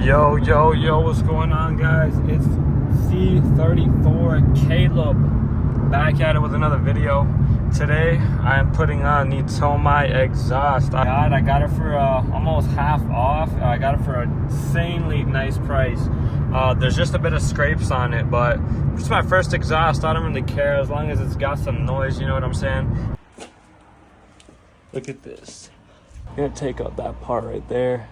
Yo, yo, yo, what's going on, guys? It's C34 Caleb back at it with another video. Today, I am putting on the Tomei exhaust. I got it for almost half off. I got it for an insanely nice price. There's just a bit of scrapes on it, but it's my first exhaust. I don't really care as long as it's got some noise, you know what I'm saying? Look at this. I'm gonna take out that part right there.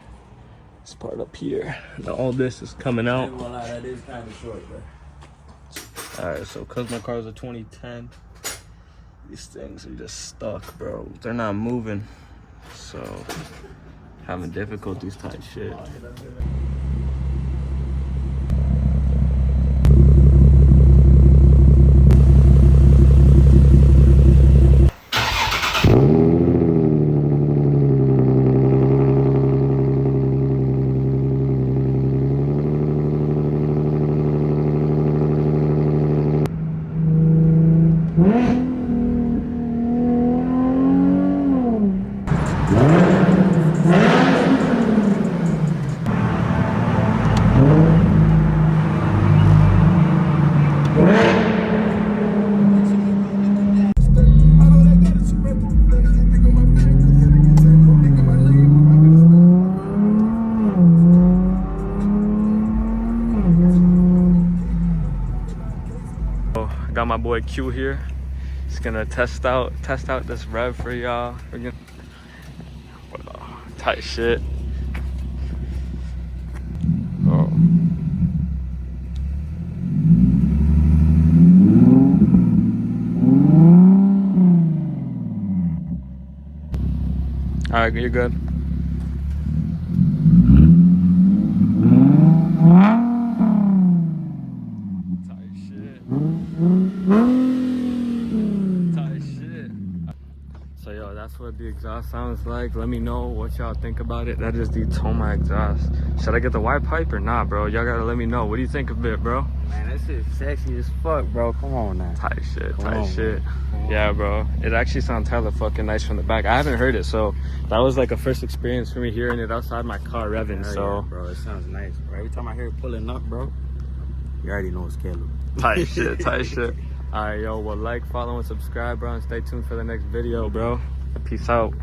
This part up here. Now all this is coming out. That is kind of short, bro. Alright, so because my car is a 2010, these things are just stuck, bro. They're not moving. So, having difficulties type shit. Got my boy Q here. He's gonna test out this rev for y'all. Tight shit. Oh. All right, you're good. So yo, that's what the exhaust sounds like. Let me know what y'all think about it. That is the Tomei exhaust. Should I get the white pipe or not, bro? Y'all gotta let me know. What do you think of it, bro? Man, that shit's sexy as fuck, bro. Come on now. Tight shit, tight shit. Yeah, bro. It actually sounds hella fucking nice from the back. I haven't heard it, so that was like a first experience for me hearing it outside my car revving. So, yeah, bro, it sounds nice, bro. Every time I hear it pulling up, bro, you already know it's Caleb. Tight shit, tight shit. All right, yo, well, like, follow, and subscribe, bro, and stay tuned for the next video, bro. Peace out.